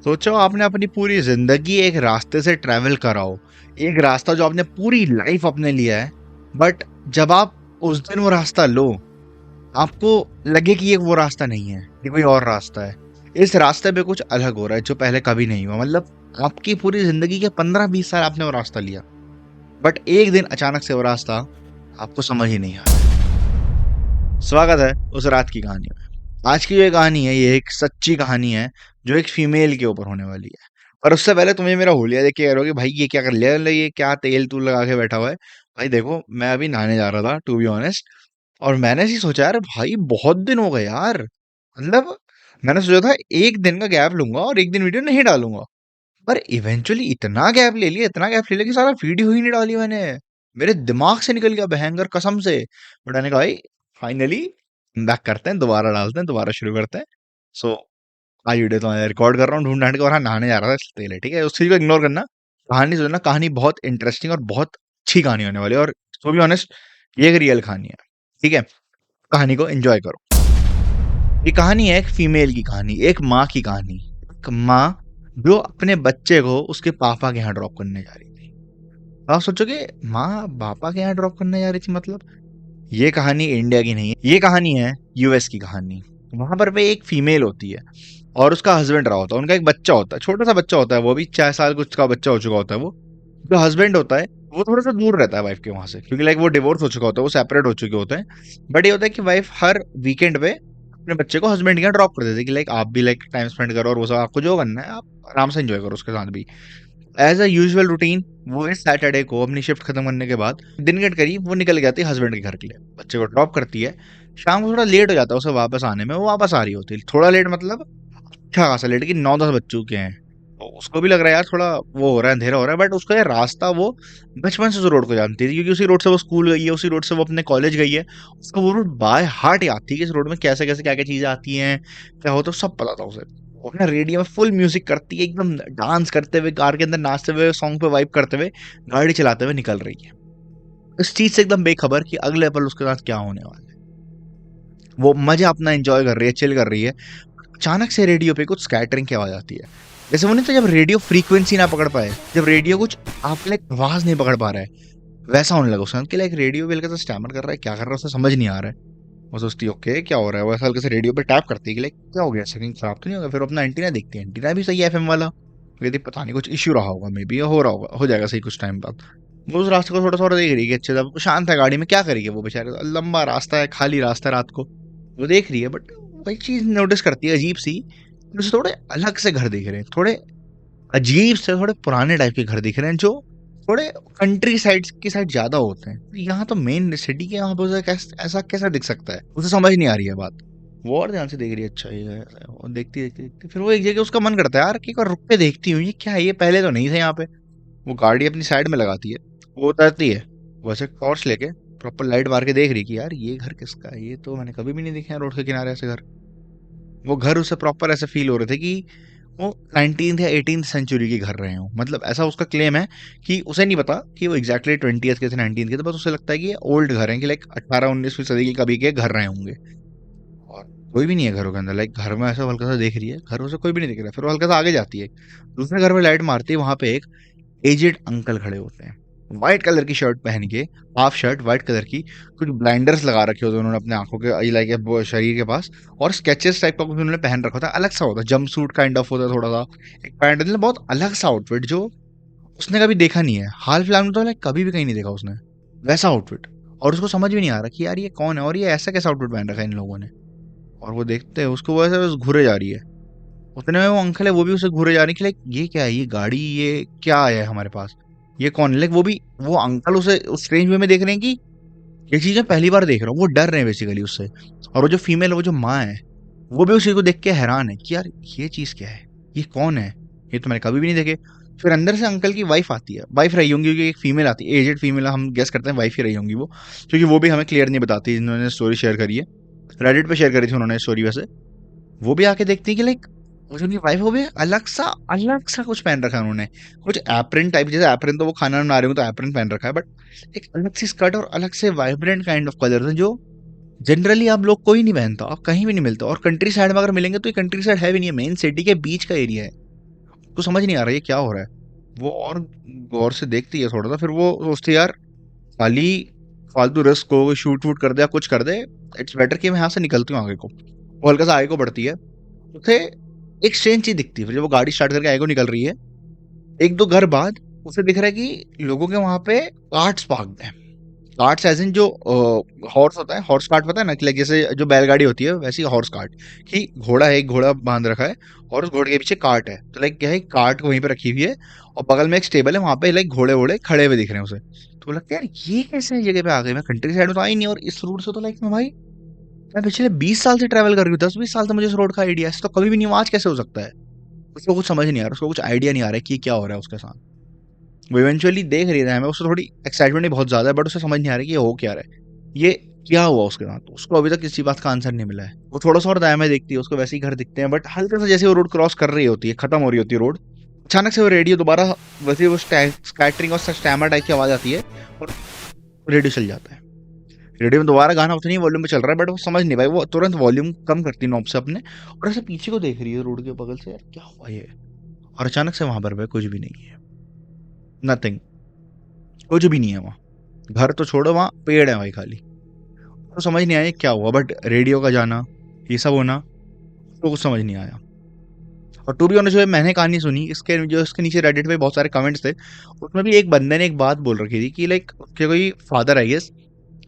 सोचो आपने अपनी पूरी जिंदगी एक रास्ते से ट्रैवल करा हो, एक रास्ता जो आपने पूरी लाइफ अपने लिया है। बट जब आप उस दिन वो रास्ता लो, आपको लगे कि ये वो रास्ता नहीं है, ये कोई और रास्ता है। इस रास्ते पे कुछ अलग हो रहा है जो पहले कभी नहीं हुआ। मतलब आपकी पूरी जिंदगी के 15-20 साल आपने वो रास्ता लिया, बट एक दिन अचानक से वो रास्ता आपको समझ ही नहीं आया। स्वागत है उस रात की कहानी में। आज की जो ये कहानी है, ये एक सच्ची कहानी है जो एक फीमेल के ऊपर होने वाली है। पर उससे पहले तुम्हें मेरा हुलिया देख के कह रहे हो कि भाई ये क्या कर लिया, मतलब ये क्या तेल तूल लगा के बैठा हुआ है। भाई देखो, मैं अभी नहाने जा रहा था टू बी ऑनेस्ट, और मैंने ऐसी सोचा यार भाई बहुत दिन हो गए यार। मतलब मैंने सोचा था एक दिन का गैप लूंगा और एक दिन वीडियो नहीं डालूंगा, पर इवेंचुअली इतना गैप ले लिया कि सारा वीडियो ही नहीं डाली मैंने। मेरे दिमाग से निकल गया भयंकर कसम से। बट मैंने कहा भाई फाइनली बैक करते हैं, दोबारा डालते हैं, दोबारा शुरू करते हैं। सो आज वीडियो तो मैं रिकॉर्ड कर रहा हूँ ढूंढ ढांड के, और हाँ नहाने जा रहा था इसलिए तेल है, ठीक है, उस चीज को इग्नोर करना। कहानी सुनना, कहानी बहुत इंटरेस्टिंग और बहुत अच्छी कहानी होने वाली है। और टू बी ऑनेस्ट ये एक रियल कहानी है, ठीक है। कहानी को एंजॉय करो। ये कहानी है एक फीमेल की कहानी, एक माँ की कहानी। एक माँ जो अपने बच्चे को उसके पापा के यहाँ ड्रॉप करने जा रही थी। आप सोचोगे माँ पापा के यहाँ ड्रॉप करने जा रही थी, मतलब ये कहानी इंडिया की नहीं है, ये कहानी है यूएस की कहानी। वहां पर पे एक फीमेल होती है और उसका हस्बैंड रहा होता है, उनका एक बच्चा होता है, छोटा सा बच्चा होता है, वो भी 6 साल कुछ का बच्चा हो चुका होता है। वो जो हस्बैंड होता है वो थोड़ा सा दूर रहता है वाइफ के वहां से, क्योंकि लाइक वो डिवोर्स हो चुका होता है, वो सेपरेट हो चुके होते हैं। बट ये होता है कि वाइफ हर वीकेंड पे अपने बच्चे को हस्बैंड के यहाँ ड्रॉप कर देती है कि लाइक आप भी लाइक टाइम स्पेंड करो, और वो सब आपको जो करना है आप आराम से एंजॉय करो उसके साथ भी। एज अ यूजुअल रूटीन वो इस सैटरडे को अपनी शिफ्ट खत्म करने के बाद दिन के करीब वो निकल जाती है हस्बैंड के घर के लिए, बच्चे को ड्रॉप करती है। शाम को थोड़ा लेट हो जाता है उसे वापस आने में, वो वापस आ रही होती है थोड़ा लेट, मतलब अच्छा खासा लेट कि 9-10 बज चुके हैं। तो उसको भी लग रहा है यार थोड़ा वो हो रहा है, अंधेरा हो रहा है। बट उसका ये रास्ता वो बचपन से उस रोड को जानती थी, क्योंकि उसी रोड से वो स्कूल गई है, उसी रोड से वो अपने कॉलेज गई है। उसको वो रोड बाय हार्ट याद थी कि इस रोड में कैसे कैसे क्या क्या चीजें आती हैं, क्या होता है, सब पता था उसे। वो अपना रेडियो में फुल म्यूजिक करती है, एकदम डांस करते हुए, कार के अंदर नाचते हुए, सॉन्ग पे वाइब करते हुए गाड़ी चलाते हुए निकल रही है, इस चीज से एकदम बेखबर कि अगले पल उसके साथ क्या होने वाला है। वो मजा अपना एंजॉय कर रही है, चिल कर रही है। अचानक से रेडियो पे कुछ स्कैटरिंग की आवाज आती है। जैसे वो नहीं तो जब रेडियो फ्रीक्वेंसी ना पकड़ पाए, जब रेडियो कुछ आपके लाइक आवाज नहीं पकड़ पा रहा है, वैसा होने लगा उसका कि लाइक रेडियो पे हल्का सा स्टैमर कर रहा है, क्या कर रहा है उसे समझ नहीं आ रहा है। वो सोचती है ओके क्या हो रहा है, वो ऐसा हल्के से रेडियो पे टैप करती है कि लाइक क्या हो गया, सेटिंग खराब तो नहीं होगा। फिर अपना एंटीना देखती है, एंटीना भी सही है एफएम वाला। कहती पता नहीं कुछ इश्यू रहा होगा, मे बी हो रहा होगा, हो जाएगा सही कुछ टाइम बाद। वो उस रास्ते को थोड़ा थोड़ा देख रही है कि अच्छे जब शांत है गाड़ी में, क्या करेगी वो बेचारे, लंबा रास्ता है, खाली रास्ता है रात को। वो देख रही है, बट वही चीज नोटिस करती है अजीब सी, मुझे थोड़े अलग से घर दिख रहे हैं, थोड़े अजीब से, थोड़े पुराने टाइप के घर दिख रहे हैं जो थोड़े कंट्री साइड की साइड ज्यादा होते हैं। यहाँ तो मेन सिटी के यहाँ पे उसे ऐसा कैसा दिख सकता है, उसे समझ नहीं आ रही है बात। वो और ध्यान से देख रही है, अच्छा ये ऐसा है। वो देखती देखती देखती फिर वो एक जगह उसका मन करता है यार कि एक बार रुक के देखती हूँ ये क्या है, ये पहले तो नहीं थे यहाँ पे। वो गाड़ी अपनी साइड में लगाती है, वो उतरती है, वैसे टॉर्च लेके प्रॉपर लाइट मार के देख रही कि यार ये घर किसका है, ये तो मैंने कभी भी नहीं देखे रोड के किनारे ऐसे घर। वो घर उसे प्रॉपर ऐसे फील हो रहे थे कि वो 19th या 18th सेंचुरी के घर रहे हो। मतलब ऐसा उसका क्लेम है कि उसे नहीं पता कि वो एग्जैक्टली 20th के थे 19th के थे, बस उसे लगता है कि ये ओल्ड घर हैं, कि लाइक 18-19वीं सदी के कभी के घर रहे होंगे। और कोई भी नहीं है घरों के अंदर, लाइक घर में ऐसा हल्का सा देख रही है, घरों से कोई भी नहीं दिख रहा है। फिर वो हल्का सा आगे जाती है, दूसरे घर में लाइट मारती है, वहां पे एक एजेड अंकल खड़े होते हैं, व्हाइट कलर की शर्ट पहन के, हाफ शर्ट व्हाइट कलर की, कुछ ब्लाइंडर्स लगा रखे होते हैं उन्होंने अपने आंखों के लाइक शरीर के पास, और स्केचेस टाइप का कुछ उन्होंने पहन रखा था, अलग सा होता है, जंप सूट काइंड ऑफ होता है थोड़ा सा, एक पैंट, मतलब बहुत अलग सा आउटफिट जो उसने कभी देखा नहीं है हाल फिलहाल में, तो लाइक कभी भी कहीं नहीं देखा उसने वैसा आउटफिट। और उसको समझ भी नहीं आ रहा कि यार ये कौन है और ये ऐसा कैसा आउटफिट पहन रखा है इन लोगों ने। और वो देखते हैं उसको, वो ऐसे बस घूरे जा रही है। उतने में वो अंकल है, वो भी उसे घूरे जा रही है कि लाइक ये क्या है, ये गाड़ी, ये क्या आया है हमारे पास, ये कौन है। लाइक वो भी, वो अंकल उसे उस स्ट्रेंज वे में देख रहे हैं कि ये चीज मैं पहली बार देख रहा हूँ, वो डर रहे हैं बेसिकली उससे। और वो जो फीमेल है, वो जो माँ है, वो भी उसी को देख के हैरान है कि यार ये चीज क्या है, ये कौन है, ये तो मैंने कभी भी नहीं देखे। फिर अंदर से अंकल की वाइफ आती है, वाइफ रही होंगी क्योंकि एक फीमेल आती है, एजेड फीमेल, हम गेस करते हैं वाइफ ही रही होंगी वो, क्योंकि वो भी हमें क्लियर नहीं बताती। इन्होंने स्टोरी शेयर करी है, रेडिट पे शेयर करी थी उन्होंने स्टोरी वैसे। वो भी आके देखती है कि लाइक वो जो उनकी वाइफ, वो भी अलग सा कुछ पहन रखा है उन्होंने, कुछ एप्रन टाइप, जैसे एप्रन तो वो खाना बना रही हूँ तो एप्रन पहन रखा है, बट एक अलग सी स्कर्ट और अलग से वाइब्रेंट काइंड ऑफ कलर है जो जनरली आप लोग कोई नहीं पहनता और कहीं भी नहीं मिलता। और कंट्री साइड में अगर मिलेंगे तो ये कंट्री साइड है भी नहीं है, मेन सिटी के बीच का एरिया है। उसको समझ नहीं आ रहा ये क्या हो रहा है। वो और गौर से देखती है थोड़ा सा, फिर वो सोचती है यार खाली फालतू रिस्क हो, शूट वूट कर दे या कुछ कर दे, इट्स बेटर कि मैं यहाँ से निकलती हूँ आगे को। वो हल्का सा आगे को बढ़ती है, उसे एक स्ट्रेंज चीज दिखती है। फिर जब वो गाड़ी स्टार्ट करके आगे को निकल रही है, एक दो घर बाद उसे दिख रहा है कि लोगों के वहां पे कार्ट्स पार्क्ड हैं। कार्ट्स एज इन जो हॉर्स होता है, हॉर्स कार्ट पता है ना, कि like जैसे जो बैलगाड़ी होती है वैसी हॉर्स कार्ट, कि घोड़ा है, एक घोड़ा बांध रखा है और उस घोड़े के पीछे कार्ट है, तो लाइक क्या है, कार्ट वहीं पे रखी हुई है और बगल में एक स्टेबल है, वहां पे लाइक घोड़े वोड़े खड़े हुए दिख रहे हैं उसे। तो लगता है यार ये कैसे जगह पे आ गई, मैं कंट्री साइड में तो आई नहीं, और इस रूट से तो लाइक मैं भाई मैं पिछले 20 साल से ट्रैवल कर रही हूँ, 10-20 साल से मुझे इस रोड का आइडिया है, तो कभी भी नहीं हुआ, आज कैसे हो सकता है। उसको कुछ समझ नहीं आ रहा, उसको कुछ आइडिया नहीं आ रहा है कि क्या हो रहा है उसके साथ। वो इवेंचुअली देख रही है हमें, उसको थोड़ी एक्साइटमेंट भी बहुत ज्यादा है, बट उसे समझ नहीं आ रहा है कि ये हो क्या रहा है, ये क्या हुआ उसके साथ। उसको अभी तक किसी बात का आंसर नहीं मिला है। वो थोड़ा सा और दाया में देखती है, उसको वैसे ही घर दिखते हैं, बट हल्का सा जैसे वो रोड क्रॉस कर रही होती है, खत्म हो रही होती है रोड, अचानक से वो रेडियो दोबारा, वैसे वो स्कैटरिंग और स्टैमर टाइप की आवाज आती है और रेडियो चल जाता है। रेडियो में दोबारा गाना उतनी वॉल्यूम पे चल रहा है, बट वो समझ नहीं पाई, वो तुरंत वॉल्यूम कम करती है नॉब से अपने, और ऐसे पीछे को देख रही है रोड के बगल से, यार क्या हुआ ये। और अचानक से वहां पर भाई कुछ भी नहीं है, नथिंग, कुछ भी नहीं है वहां। घर तो छोड़ो, वहां पेड़ है भाई खाली। तो समझ नहीं आया क्या हुआ, बट रेडियो का जाना, ये सब होना, तो कुछ समझ नहीं आया। और टू बी ऑनेस्ट जो है, मैंने कहानी सुनी इसके, जो इसके नीचे रेडिट पे बहुत सारे कमेंट्स थे, उसमें भी एक बंदे ने एक बात बोल रखी थी कि लाइक उसके कोई फादर आई गेस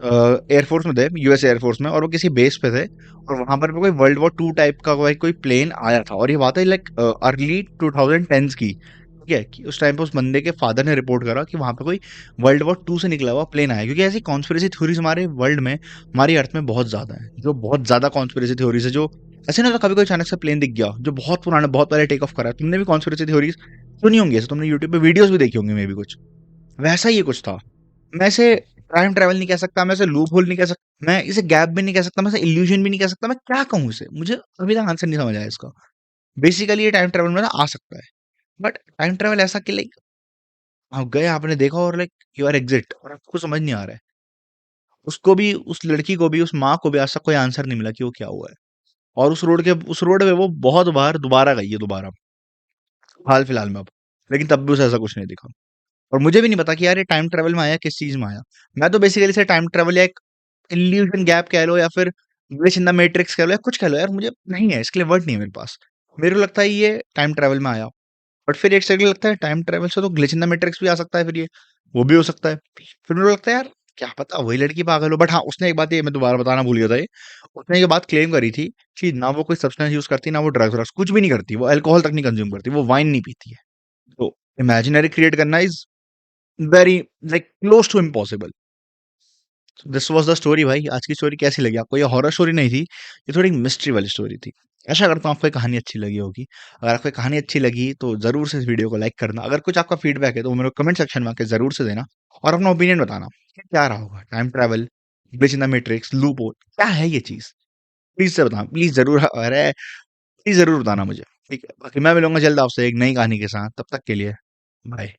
एयरफोर्स में थे, यूएस एयरफोर्स में, और वो किसी बेस पे थे, और वहां पर कोई वर्ल्ड वॉर 2 टाइप का कोई प्लेन आया था, और ये बात है लाइक अर्ली 2010s की, ठीक है, कि उस टाइम पे उस बंदे के फादर ने रिपोर्ट करा कि वहां पे कोई वर्ल्ड वॉर 2 से निकला हुआ प्लेन आया, क्योंकि ऐसी कॉन्स्पिरेसी थ्योरीज हमारे वर्ल्ड में, हमारी अर्थ में बहुत ज्यादा है, जो बहुत ज्यादा कॉन्स्पिरेसी थ्योरीज है, जो ऐसे ना, तो कभी कोई अचानक से प्लेन दिख गया जो बहुत पुराना, बहुत पहले टेक ऑफ करा है। तुमने भी कॉन्स्पिरेसी थ्योरीज सुनी होंगी, ऐसे तुमने यूट्यूब पे वीडियोस भी देखी होंगी, मे भी कुछ वैसा ही ये कुछ था। मैं इसे टाइम ट्रैवल नहीं कह सकता, मैं इसे लूप होल नहीं कह सकता, मैं इसे गैप भी नहीं कह सकता, मैं इसे इल्यूजन भी नहीं कह सकता, मैं क्या कहूँ इसे, मुझे अभी तक आंसर नहीं समझ आया इसका। बेसिकली ये टाइम ट्रैवल में ना आ सकता है, बट टाइम ट्रैवल ऐसा कि लाइक आप गए, आपने देखा, और लाइक यू आर एग्जिट, और आपको समझ नहीं आ रहा है। उसको भी, उस लड़की को भी, उस माँ को भी आज तक कोई आंसर नहीं मिला कि वो क्या हुआ है। और उस रोड पे वो बहुत बार दोबारा गई है, दोबारा, हाल फिलहाल में अब, लेकिन तब भी उसे ऐसा कुछ नहीं दिखा। और मुझे भी नहीं पता कि यार ये टाइम ट्रैवल में आया, किस चीज में आया। मैं तो बेसिकली से टाइम ट्रैवल या एक इल्यूजन गैप कह लो, या फिर ग्लिच इन द मैट्रिक्स कह लो, या कुछ कह लो, यार मुझे नहीं है, इसके लिए वर्ड नहीं है मेरे पास। मेरे को लगता है ये टाइम ट्रैवल में आया, बट फिर एक सेकंड लगता है टाइम ट्रैवल से तो ग्लिच इन द मैट्रिक्स भी आ सकता है, फिर ये वो भी हो सकता है। फिर मेरे को लगता है यार क्या पता वही लड़की पागल हो। बट हाँ, उसने एक बात, ये मैं दोबारा बताना भूल गया था, ये उसने ये बात क्लेम करी थी कि ना वो कोई सब्सटेंस यूज करती, ना वो ड्रग्स व्रग्स कुछ भी नहीं करती, वो अल्कोहल तक नहीं कंज्यूम करती, वो वाइन नहीं पीती है। तो इमेजिनरी क्रिएट करना is very like close to impossible. This was the story भाई। आज की स्टोरी कैसी लगी आपको? ये हॉरर स्टोरी नहीं थी, ये थोड़ी मिस्ट्री वाली स्टोरी थी। आशा करता हूँ आपको ये कहानी अच्छी लगी होगी। अगर आपको ये कहानी अच्छी लगी तो जरूर से इस वीडियो को लाइक करना। अगर कुछ आपका फीडबैक है तो वो मेरे कमेंट सेक्शन में आके जरूर से देना, और अपना ओपिनियन बताना कि क्या रहा होगा, time travel, glitch in the matrix, loop hole, क्या है ये चीज। प्लीज से बताना, प्लीज जरूर, अरे प्लीज जरूर बताना मुझे। ठीक है, बाकी मैं मिलूंगा जल्द आपसे एक नई कहानी के साथ, तब तक के लिए बाय।